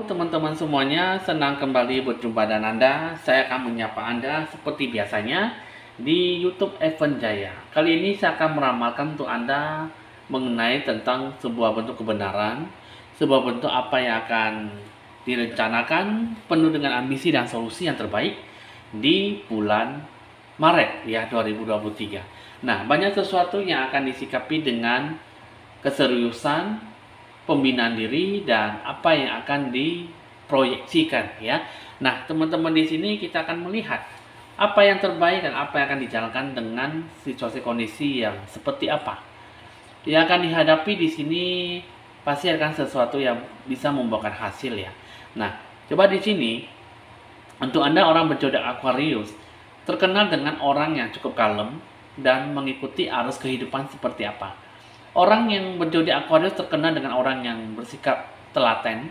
teman-teman semuanya, senang kembali berjumpa dengan Anda. Saya akan menyapa Anda seperti biasanya di YouTube Evan Jaya. Kali ini saya akan meramalkan untuk Anda mengenai tentang sebuah bentuk kebenaran, sebuah bentuk apa yang akan direncanakan penuh dengan ambisi dan solusi yang terbaik di bulan Maret ya 2023. Nah, banyak sesuatu yang akan disikapi dengan keseriusan, pembinaan diri, dan apa yang akan diproyeksikan ya. Nah, teman-teman di sini kita akan melihat apa yang terbaik dan apa yang akan dijalankan dengan situasi kondisi yang seperti apa. Yang akan dihadapi di sini pasti akan sesuatu yang bisa membuahkan hasil ya. Nah, coba di sini untuk Anda orang berjodoh Aquarius terkenal dengan orang yang cukup kalem dan mengikuti arus kehidupan seperti apa. Orang yang berjodoh Aquarius terkenal dengan orang yang bersikap telaten,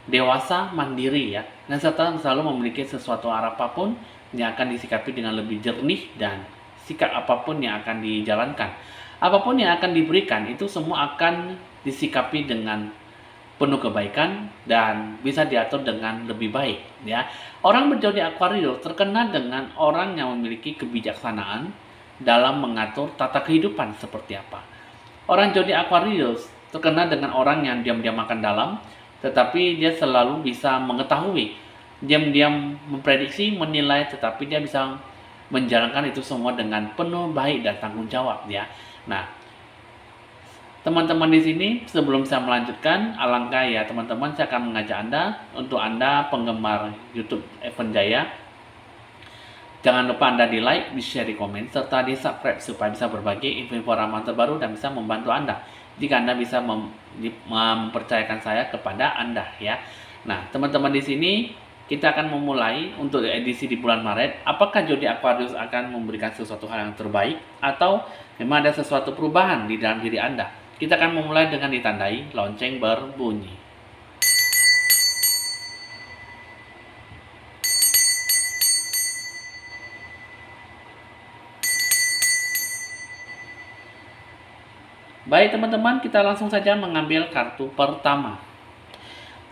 dewasa, mandiri ya, dan serta selalu memiliki sesuatu arah apapun yang akan disikapi dengan lebih jernih dan sikap apapun yang akan dijalankan. Apapun yang akan diberikan itu semua akan disikapi dengan penuh kebaikan dan bisa diatur dengan lebih baik ya. Orang berjodoh Aquarius terkenal dengan orang yang memiliki kebijaksanaan dalam mengatur tata kehidupan seperti apa. Orang zodiak Aquarius terkenal dengan orang yang diam-diam makan dalam, tetapi dia selalu bisa mengetahui, diam-diam memprediksi, menilai, tetapi dia bisa menjalankan itu semua dengan penuh baik dan tanggung jawab ya. Nah, teman-teman di sini sebelum saya melanjutkan, alangkah ya teman-teman saya akan mengajak Anda untuk Anda penggemar YouTube Evan Jaya. Jangan lupa Anda di like, di share, di komen, serta di subscribe supaya bisa berbagi info-info ramalan terbaru dan bisa membantu Anda jika Anda bisa mempercayakan saya kepada Anda ya. Nah, teman-teman di sini kita akan memulai untuk edisi di bulan Maret. Apakah zodiak Aquarius akan memberikan sesuatu hal yang terbaik atau memang ada sesuatu perubahan di dalam diri Anda? Kita akan memulai dengan ditandai lonceng berbunyi. Baik teman-teman, kita langsung saja mengambil kartu pertama.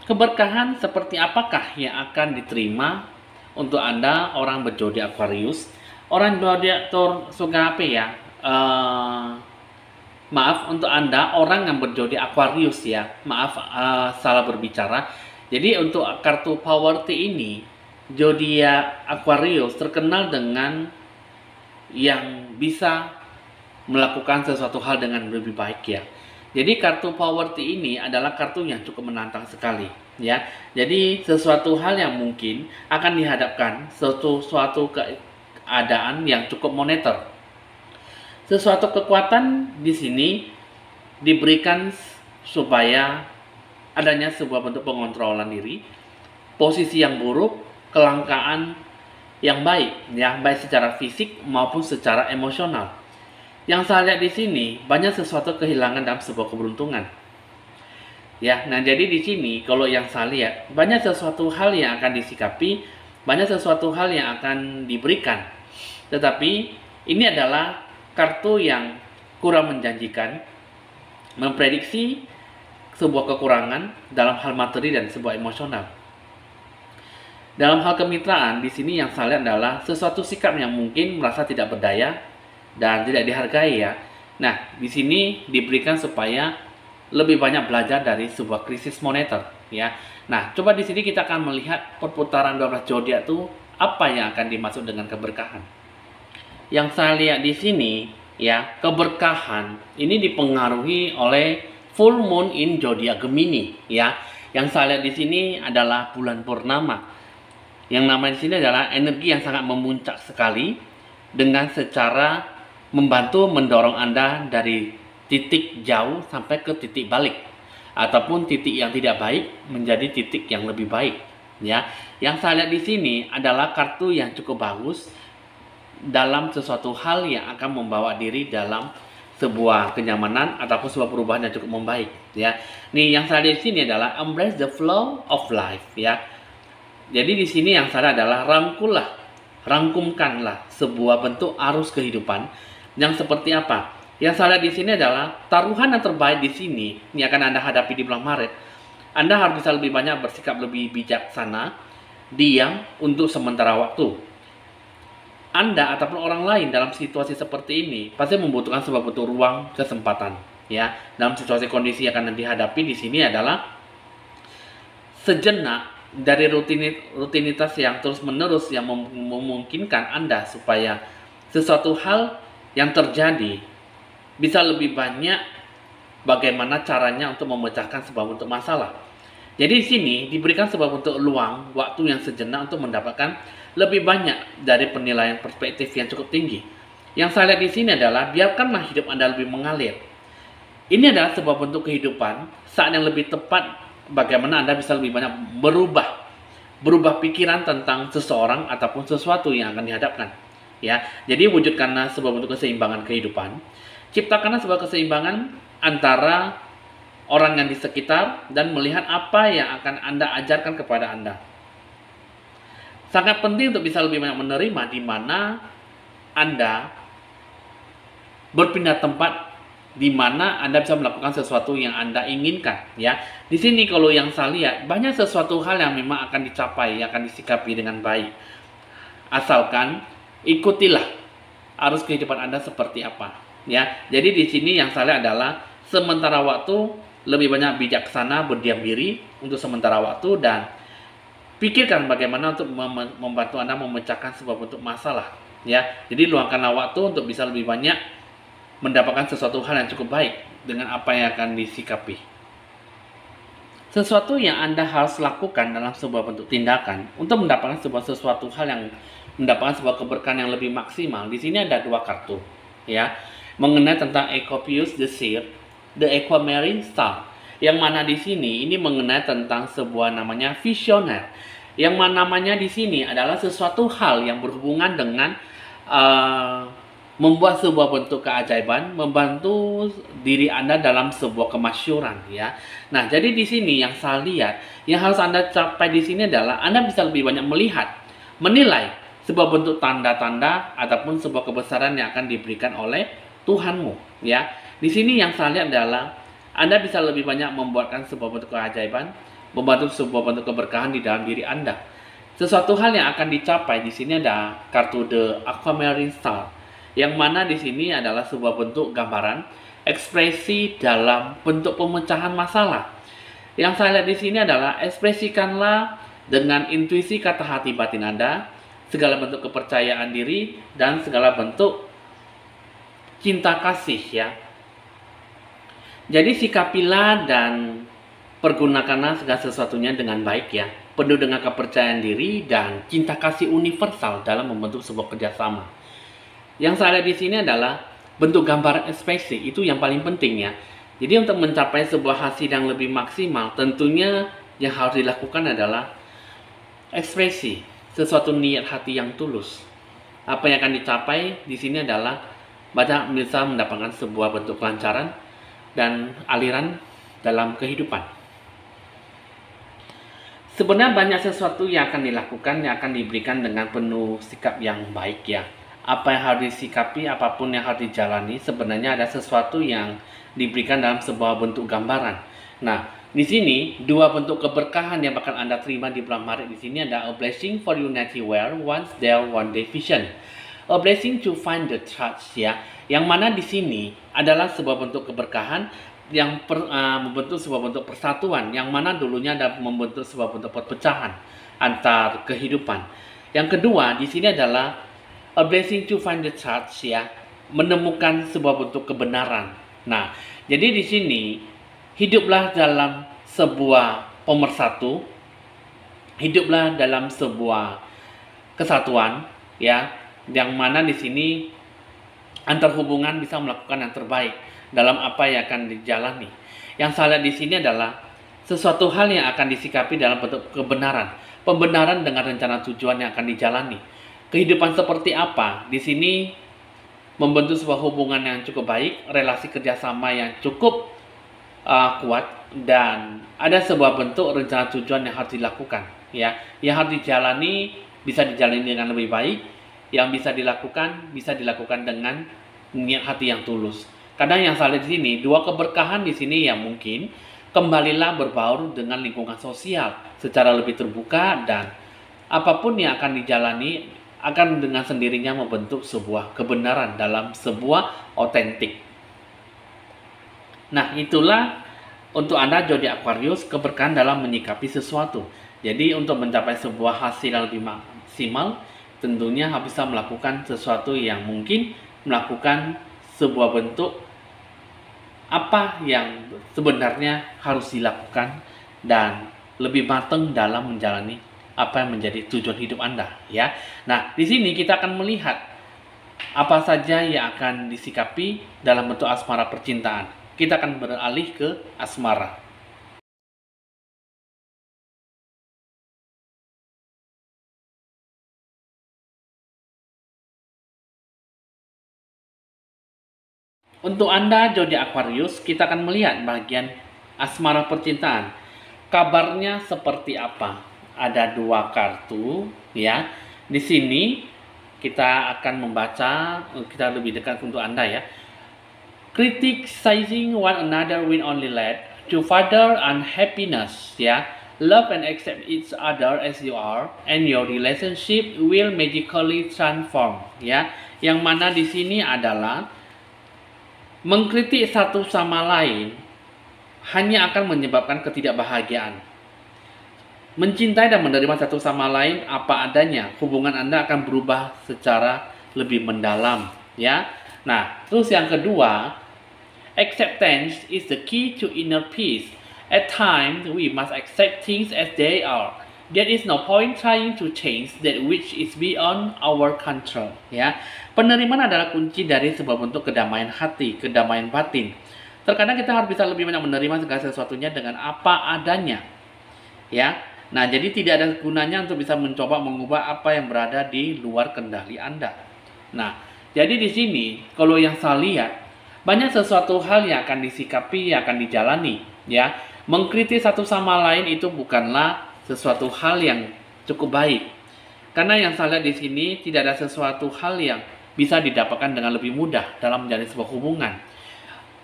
Keberkahan seperti apakah yang akan diterima untuk Anda orang berzodiak Aquarius? Orang zodiak surga apa ya? Maaf untuk Anda orang yang berzodiak Aquarius ya. Maaf salah berbicara. Jadi untuk kartu power T ini, zodiak Aquarius terkenal dengan yang bisa melakukan sesuatu hal dengan lebih baik ya. Jadi kartu power T ini adalah kartu yang cukup menantang sekali ya. Jadi sesuatu hal yang mungkin akan dihadapkan suatu keadaan yang cukup moneter. Sesuatu kekuatan di sini diberikan supaya adanya sebuah bentuk pengontrolan diri, posisi yang buruk, kelangkaan yang baik ya, baik secara fisik maupun secara emosional. Yang saya lihat di sini banyak sesuatu kehilangan dalam sebuah keberuntungan. Ya, nah jadi di sini kalau yang saya lihat banyak sesuatu hal yang akan disikapi, banyak sesuatu hal yang akan diberikan. Tetapi ini adalah kartu yang kurang menjanjikan, memprediksi sebuah kekurangan dalam hal materi dan sebuah emosional. Dalam hal kemitraan di sini yang saya lihat adalah sesuatu sikap yang mungkin merasa tidak berdaya dan tidak dihargai ya. Nah, di sini diberikan supaya lebih banyak belajar dari sebuah krisis moneter ya. Nah, coba di sini kita akan melihat perputaran 12 zodiak itu apa yang akan dimaksud dengan keberkahan. Yang saya lihat di sini ya, keberkahan ini dipengaruhi oleh full moon in zodiak Gemini ya. Yang saya lihat di sini adalah bulan purnama. Yang namanya di sini adalah energi yang sangat memuncak sekali dengan secara membantu mendorong Anda dari titik jauh sampai ke titik balik ataupun titik yang tidak baik menjadi titik yang lebih baik ya. Yang saya lihat di sini adalah kartu yang cukup bagus dalam sesuatu hal yang akan membawa diri dalam sebuah kenyamanan ataupun sebuah perubahan yang cukup membaik ya. Nih yang saya lihat di sini adalah embrace the flow of life ya. Jadi di sini yang saya adalah rangkumkanlah sebuah bentuk arus kehidupan yang seperti apa? Yang saya lihat di sini adalah taruhan yang terbaik di sini yang akan Anda hadapi di bulan Maret Anda harus bisa lebih banyak bersikap lebih bijaksana, diam untuk sementara waktu. Anda ataupun orang lain dalam situasi seperti ini pasti membutuhkan sebuah bentuk ruang kesempatan, ya. Dalam situasi kondisi yang akan dihadapi di sini adalah sejenak dari rutinitas yang terus-menerus yang memungkinkan Anda supaya sesuatu hal yang terjadi bisa lebih banyak bagaimana caranya untuk memecahkan sebuah bentuk masalah. Jadi di sini diberikan sebuah bentuk luang waktu yang sejenak untuk mendapatkan lebih banyak dari penilaian perspektif yang cukup tinggi. Yang saya lihat di sini adalah biarkanlah hidup Anda lebih mengalir. Ini adalah sebuah bentuk kehidupan saat yang lebih tepat bagaimana Anda bisa lebih banyak berubah pikiran tentang seseorang ataupun sesuatu yang akan dihadapkan. Ya, jadi wujudkanlah sebuah bentuk keseimbangan kehidupan. Ciptakanlah sebuah keseimbangan antara orang yang di sekitar dan melihat apa yang akan Anda ajarkan kepada Anda. Sangat penting untuk bisa lebih banyak menerima di mana Anda berpindah tempat, di mana Anda bisa melakukan sesuatu yang Anda inginkan, ya. Di sini kalau yang saya lihat banyak sesuatu hal yang memang akan dicapai, yang akan disikapi dengan baik. Asalkan ikutilah arus kehidupan Anda seperti apa, ya. Jadi di sini yang saya lihat adalah sementara waktu lebih banyak bijaksana, berdiam diri untuk sementara waktu, dan pikirkan bagaimana untuk membantu Anda memecahkan sebuah bentuk masalah, ya. Jadi luangkanlah waktu untuk bisa lebih banyak mendapatkan sesuatu hal yang cukup baik dengan apa yang akan disikapi. Sesuatu yang Anda harus lakukan dalam sebuah bentuk tindakan untuk mendapatkan sesuatu hal yang mendapatkan sebuah keberkahan yang lebih maksimal. Di sini ada dua kartu, ya, mengenai tentang Ecopius the Seer, the Aquamarine Star. Yang mana di sini ini mengenai tentang sebuah namanya visioner. Yang mana namanya di sini adalah sesuatu hal yang berhubungan dengan membuat sebuah bentuk keajaiban, membantu diri Anda dalam sebuah kemasyhuran, ya. Nah, jadi di sini yang saya lihat, yang harus Anda capai di sini adalah Anda bisa lebih banyak melihat, menilai sebuah bentuk tanda-tanda ataupun sebuah kebesaran yang akan diberikan oleh Tuhanmu, ya. Di sini yang saya lihat adalah Anda bisa lebih banyak membuatkan sebuah bentuk keajaiban, membantu sebuah bentuk keberkahan di dalam diri Anda. Sesuatu hal yang akan dicapai di sini ada kartu The Aquamarine Star, yang mana di sini adalah sebuah bentuk gambaran ekspresi dalam bentuk pemecahan masalah. Yang saya lihat di sini adalah ekspresikanlah dengan intuisi kata hati batin Anda segala bentuk kepercayaan diri dan segala bentuk cinta kasih, ya. Jadi sikapilah dan pergunakanlah segala sesuatunya dengan baik, ya, penuh dengan kepercayaan diri dan cinta kasih universal dalam membentuk sebuah kerjasama. Yang saya lihat di sini adalah bentuk gambar ekspresi, itu yang paling penting, ya. Jadi untuk mencapai sebuah hasil yang lebih maksimal, tentunya yang harus dilakukan adalah ekspresi, sesuatu niat hati yang tulus. Apa yang akan dicapai di sini adalah banyak bisa mendapatkan sebuah bentuk kelancaran dan aliran dalam kehidupan. Sebenarnya banyak sesuatu yang akan dilakukan, yang akan diberikan dengan penuh sikap yang baik, ya. Apa yang harus disikapi, apapun yang harus dijalani, sebenarnya ada sesuatu yang diberikan dalam sebuah bentuk gambaran. Nah, di sini dua bentuk keberkahan yang bakal Anda terima di bulan Maret di sini ada a blessing for unity where once there one day vision, a blessing to find the touch, ya. Yang mana di sini adalah sebuah bentuk keberkahan yang membentuk sebuah bentuk persatuan, yang mana dulunya ada membentuk sebuah bentuk perpecahan antar kehidupan. Yang kedua di sini adalah a blessing to find the touch, ya, menemukan sebuah bentuk kebenaran. Nah, jadi di sini hiduplah dalam sebuah pemersatu, hiduplah dalam sebuah kesatuan, ya, yang mana di sini antar hubungan bisa melakukan yang terbaik dalam apa yang akan dijalani. Yang saya lihat di sini adalah sesuatu hal yang akan disikapi dalam bentuk kebenaran, pembenaran dengan rencana tujuan yang akan dijalani. Kehidupan seperti apa? Di sini membentuk sebuah hubungan yang cukup baik, relasi kerjasama yang cukup kuat, dan ada sebuah bentuk rencana tujuan yang harus dilakukan, ya, yang harus dijalani, bisa dijalani dengan lebih baik, yang bisa dilakukan dengan niat hati yang tulus. Kadang yang saya lihat di sini dua keberkahan di sini yang mungkin kembalilah berbaur dengan lingkungan sosial secara lebih terbuka, dan apapun yang akan dijalani akan dengan sendirinya membentuk sebuah kebenaran dalam sebuah otentik. Nah, itulah untuk Anda zodiak Aquarius, keberkahan dalam menyikapi sesuatu. Jadi untuk mencapai sebuah hasil yang lebih maksimal, tentunya bisa melakukan sesuatu yang mungkin melakukan sebuah bentuk apa yang sebenarnya harus dilakukan dan lebih matang dalam menjalani apa yang menjadi tujuan hidup Anda, ya. Nah, di sini kita akan melihat apa saja yang akan disikapi dalam bentuk asmara percintaan. Kita akan beralih ke asmara. Untuk Anda zodiak Aquarius, kita akan melihat bagian asmara percintaan. Kabarnya seperti apa? Ada dua kartu, ya. Di sini kita akan membaca, kita lebih dekat untuk Anda, ya. Criticizing one another will only lead to further unhappiness, ya. Love and accept each other as you are, and your relationship will magically transform, ya. Yang mana di sini adalah mengkritik satu sama lain hanya akan menyebabkan ketidakbahagiaan. Mencintai dan menerima satu sama lain apa adanya, hubungan Anda akan berubah secara lebih mendalam, ya. Nah, terus yang kedua, acceptance is the key to inner peace. At times, we must accept things as they are. There is no point trying to change that which is beyond our control, ya. Penerimaan adalah kunci dari sebuah bentuk kedamaian hati, kedamaian batin. Terkadang kita harus bisa lebih banyak menerima segala sesuatunya dengan apa adanya, ya. Nah, jadi tidak ada gunanya untuk bisa mencoba mengubah apa yang berada di luar kendali Anda. Nah, jadi di sini kalau yang saya lihat, banyak sesuatu hal yang akan disikapi, yang akan dijalani, ya. Mengkritik satu sama lain itu bukanlah sesuatu hal yang cukup baik. Karena yang saya lihat di sini tidak ada sesuatu hal yang bisa didapatkan dengan lebih mudah dalam menjalin sebuah hubungan.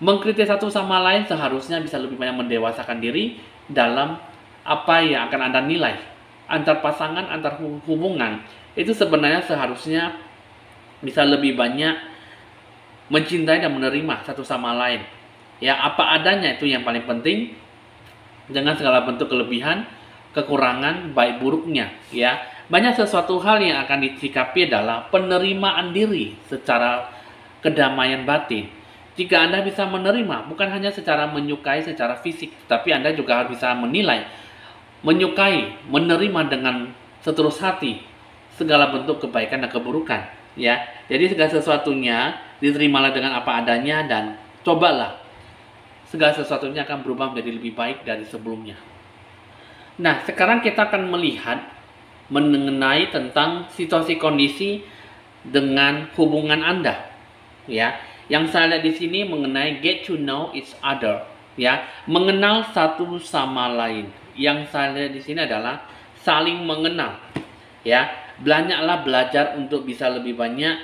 Mengkritik satu sama lain seharusnya bisa lebih banyak mendewasakan diri dalam apa yang akan Anda nilai. Antar pasangan, antar hubungan, itu sebenarnya seharusnya bisa lebih banyak mencintai dan menerima satu sama lain. Ya, apa adanya itu yang paling penting, dengan segala bentuk kelebihan, kekurangan, baik buruknya, ya. Banyak sesuatu hal yang akan disikapi adalah penerimaan diri secara kedamaian batin. Jika Anda bisa menerima, bukan hanya secara menyukai secara fisik, tapi Anda juga harus bisa menilai, menyukai, menerima dengan setulus hati segala bentuk kebaikan dan keburukan, ya. Jadi segala sesuatunya diterimalah dengan apa adanya dan cobalah. Segala sesuatunya akan berubah menjadi lebih baik dari sebelumnya. Nah, sekarang kita akan melihat mengenai tentang situasi kondisi dengan hubungan Anda, ya. Yang saya lihat di sini mengenai get to know each other, ya, mengenal satu sama lain. Yang saya lihat di sini adalah saling mengenal, ya. Banyaklah belajar untuk bisa lebih banyak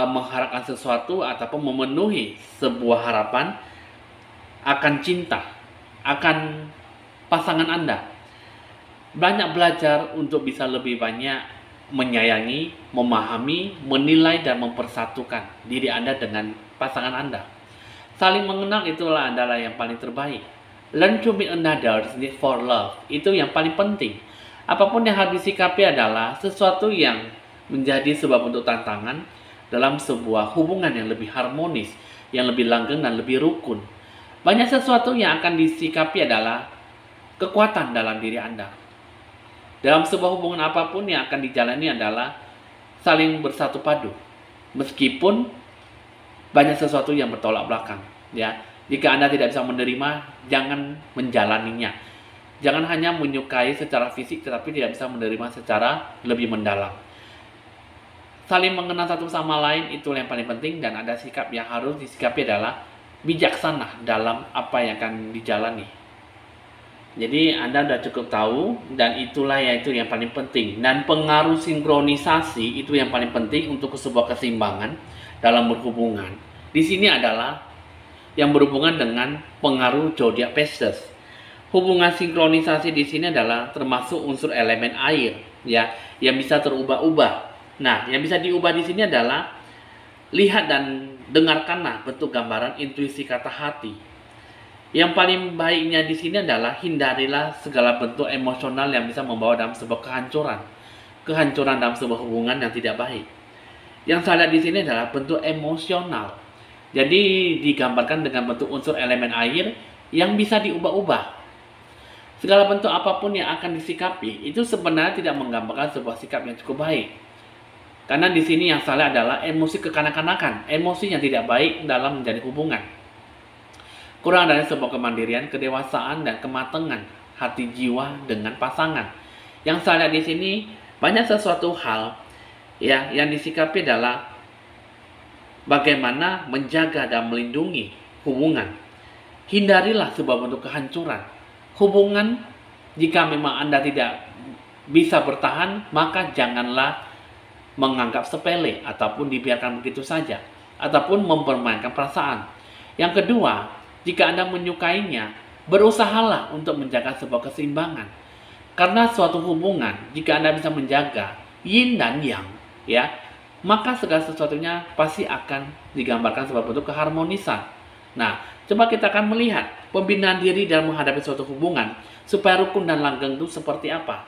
mengharapkan sesuatu ataupun memenuhi sebuah harapan akan cinta, akan pasangan Anda. Banyak belajar untuk bisa lebih banyak menyayangi, memahami, menilai, dan mempersatukan diri Anda dengan pasangan Anda. Saling mengenal itulah adalah yang paling terbaik. Learn to meet another's need for love. Itu yang paling penting. Apapun yang harus disikapi adalah sesuatu yang menjadi sebuah bentuk tantangan dalam sebuah hubungan yang lebih harmonis, yang lebih langgeng dan lebih rukun. Banyak sesuatu yang akan disikapi adalah kekuatan dalam diri Anda. Dalam sebuah hubungan apapun yang akan dijalani adalah saling bersatu padu. Meskipun banyak sesuatu yang bertolak belakang, ya. Jika Anda tidak bisa menerima, jangan menjalaninya. Jangan hanya menyukai secara fisik tetapi tidak bisa menerima secara lebih mendalam. Saling mengenal satu sama lain itu yang paling penting, dan ada sikap yang harus disikapi adalah bijaksana dalam apa yang akan dijalani. Jadi Anda sudah cukup tahu, dan itulah yaitu yang paling penting. Dan pengaruh sinkronisasi itu yang paling penting untuk sebuah keseimbangan dalam berhubungan. Di sini adalah yang berhubungan dengan pengaruh zodiak Pisces. Hubungan sinkronisasi di sini adalah termasuk unsur elemen air, ya, yang bisa terubah-ubah. Nah, yang bisa diubah di sini adalah lihat dan dengarkanlah bentuk gambaran intuisi kata hati. Yang paling baiknya di sini adalah hindarilah segala bentuk emosional yang bisa membawa dalam sebuah kehancuran dalam sebuah hubungan yang tidak baik. Yang saya lihat di sini adalah bentuk emosional. Jadi digambarkan dengan bentuk unsur elemen air yang bisa diubah-ubah. Segala bentuk apapun yang akan disikapi itu sebenarnya tidak menggambarkan sebuah sikap yang cukup baik. Karena di sini yang salah adalah emosi kekanak-kanakan, emosi yang tidak baik dalam menjadi hubungan. Kurang adanya sebuah kemandirian, kedewasaan, dan kematangan hati jiwa dengan pasangan. Yang saya lihat di sini banyak sesuatu hal ya yang disikapi adalah bagaimana menjaga dan melindungi hubungan. Hindarilah sebuah bentuk kehancuran. Hubungan, jika memang Anda tidak bisa bertahan, maka janganlah menganggap sepele ataupun dibiarkan begitu saja, ataupun mempermainkan perasaan. Yang kedua, jika Anda menyukainya, berusahalah untuk menjaga sebuah keseimbangan. Karena suatu hubungan, jika Anda bisa menjaga yin dan yang, ya, maka segala sesuatunya pasti akan digambarkan sebuah bentuk keharmonisan. Nah, coba kita akan melihat pembinaan diri dalam menghadapi suatu hubungan supaya rukun dan langgeng itu seperti apa.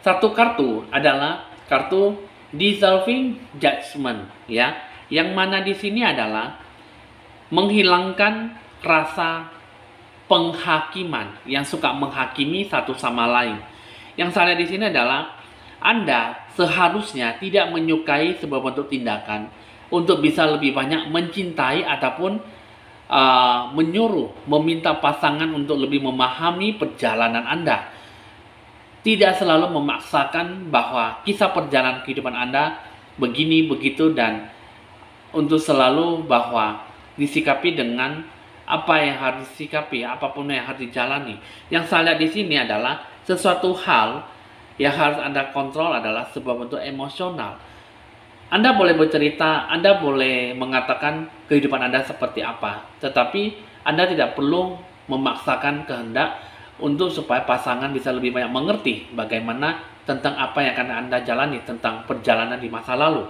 Satu kartu adalah kartu dissolving judgment, ya, yang mana di sini adalah menghilangkan rasa penghakiman yang suka menghakimi satu sama lain. Yang saya lihat di sini adalah Anda seharusnya tidak menyukai sebuah bentuk tindakan untuk bisa lebih banyak mencintai ataupun menyuruh, meminta pasangan untuk lebih memahami perjalanan Anda. Tidak selalu memaksakan bahwa kisah perjalanan kehidupan Anda begini, begitu, dan untuk selalu bahwa disikapi dengan apa yang harus disikapi, apapun yang harus dijalani. Yang saya lihat di sini adalah sesuatu hal yang harus Anda kontrol adalah sebuah bentuk emosional. Anda boleh bercerita, Anda boleh mengatakan kehidupan Anda seperti apa, tetapi Anda tidak perlu memaksakan kehendak untuk supaya pasangan bisa lebih banyak mengerti bagaimana tentang apa yang akan Anda jalani, tentang perjalanan di masa lalu.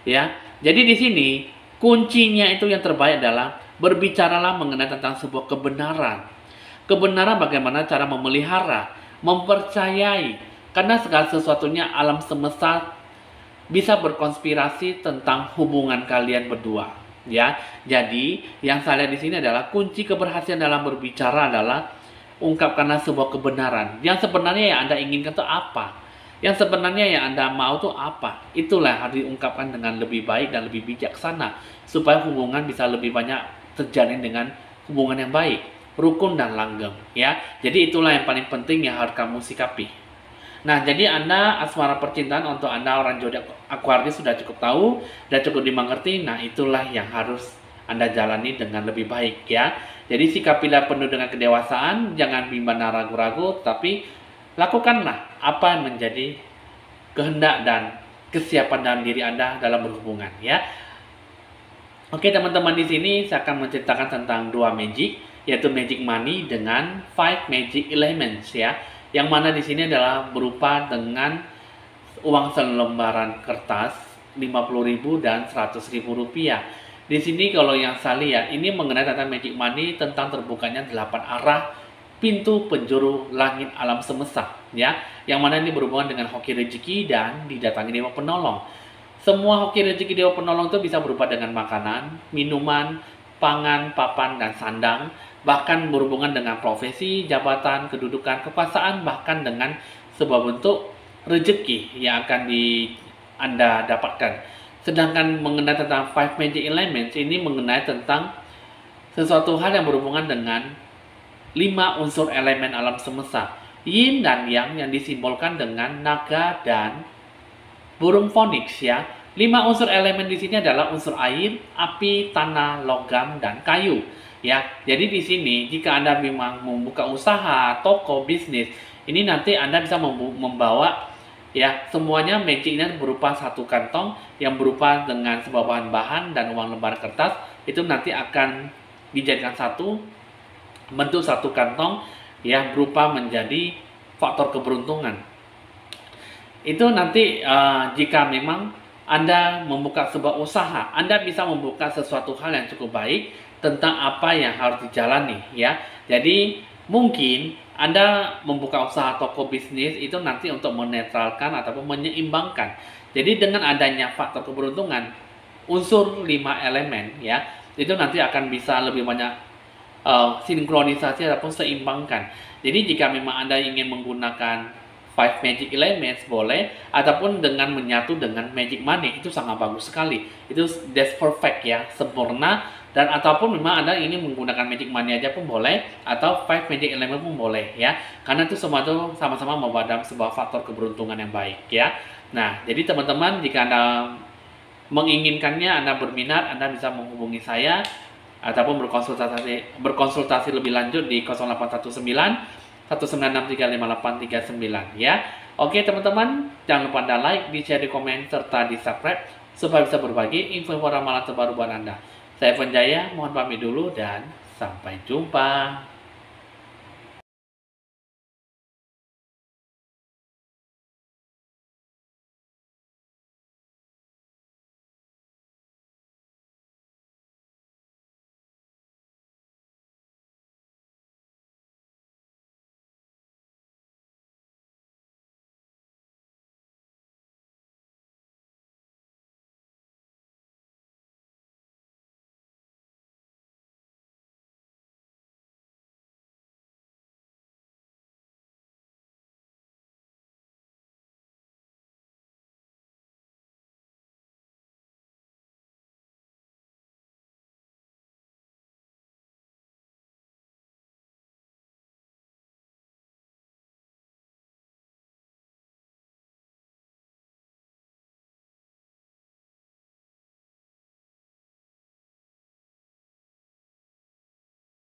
Ya, jadi di sini kuncinya itu yang terbaik adalah berbicaralah mengenai tentang sebuah kebenaran. Kebenaran bagaimana cara memelihara, mempercayai, karena segala sesuatunya alam semesta bisa berkonspirasi tentang hubungan kalian berdua. Ya, jadi yang saya lihat di sini adalah kunci keberhasilan dalam berbicara adalah ungkapkanlah sebuah kebenaran. Yang sebenarnya yang Anda inginkan itu apa? Yang sebenarnya yang Anda mau itu apa? Itulah yang harus diungkapkan dengan lebih baik dan lebih bijaksana supaya hubungan bisa lebih banyak terjalin dengan hubungan yang baik, rukun dan langgeng, ya. Jadi itulah yang paling penting yang harus kamu sikapi. Nah, jadi Anda asmara percintaan untuk Anda orang zodiak Aquarius sudah cukup tahu, sudah cukup dimengerti. Nah, itulah yang harus Anda jalani dengan lebih baik, ya. Jadi sikapilah penuh dengan kedewasaan, jangan bimbang dan ragu-ragu, tapi lakukanlah apa yang menjadi kehendak dan kesiapan dalam diri Anda dalam berhubungan, ya. Oke teman-teman, di sini saya akan menceritakan tentang dua magic, yaitu magic money dengan 5 magic elements, ya. Yang mana di sini adalah berupa dengan uang selembaran kertas 50.000 dan 100.000 rupiah. Di sini kalau yang saya lihat ini mengenai tentang magic money, tentang terbukanya 8 arah pintu penjuru langit alam semesta, ya. Yang mana ini berhubungan dengan hoki rezeki dan didatangi dewa penolong. Semua hoki rezeki dewa penolong itu bisa berupa dengan makanan, minuman, pangan, papan, dan sandang. Bahkan berhubungan dengan profesi, jabatan, kedudukan, kekuasaan, bahkan dengan sebuah bentuk rezeki yang akan Anda dapatkan. Sedangkan mengenai tentang 5 magic elements ini mengenai tentang sesuatu hal yang berhubungan dengan 5 unsur elemen alam semesta, yin dan yang disimbolkan dengan naga dan burung phoenix, ya. 5 unsur elemen di sini adalah unsur air, api, tanah, logam, dan kayu, ya. Jadi di sini jika Anda memang membuka usaha, toko, bisnis, ini nanti Anda bisa membawa Ya, semuanya magicnya berupa satu kantong yang berupa dengan sebuah bahan-bahan dan uang lembar kertas. Itu nanti akan dijadikan satu, bentuk satu kantong yang berupa menjadi faktor keberuntungan. Itu nanti jika memang Anda membuka sebuah usaha, Anda bisa membuka sesuatu hal yang cukup baik tentang apa yang harus dijalani, ya. Jadi mungkin Anda membuka usaha toko bisnis itu nanti untuk menetralkan ataupun menyeimbangkan. Jadi dengan adanya faktor keberuntungan, unsur 5 elemen, ya, itu nanti akan bisa lebih banyak sinkronisasi ataupun seimbangkan. Jadi jika memang Anda ingin menggunakan 5 magic elements boleh, ataupun dengan menyatu dengan magic money itu sangat bagus sekali. Itu that's perfect ya, sempurna. Dan ataupun memang Anda ingin menggunakan magic money aja pun boleh, atau 5 magic element pun boleh ya. Karena itu semua itu sama-sama membawa dalam sebuah faktor keberuntungan yang baik ya. Nah, jadi teman-teman jika Anda menginginkannya, Anda berminat, Anda bisa menghubungi saya ataupun berkonsultasi lebih lanjut di 0819 196358839 ya. Oke teman-teman, jangan lupa Anda like, di share, di komen, serta di subscribe supaya bisa berbagi info ramalan terbaru buat Anda. Saya Evan Jaya, mohon pamit dulu dan sampai jumpa.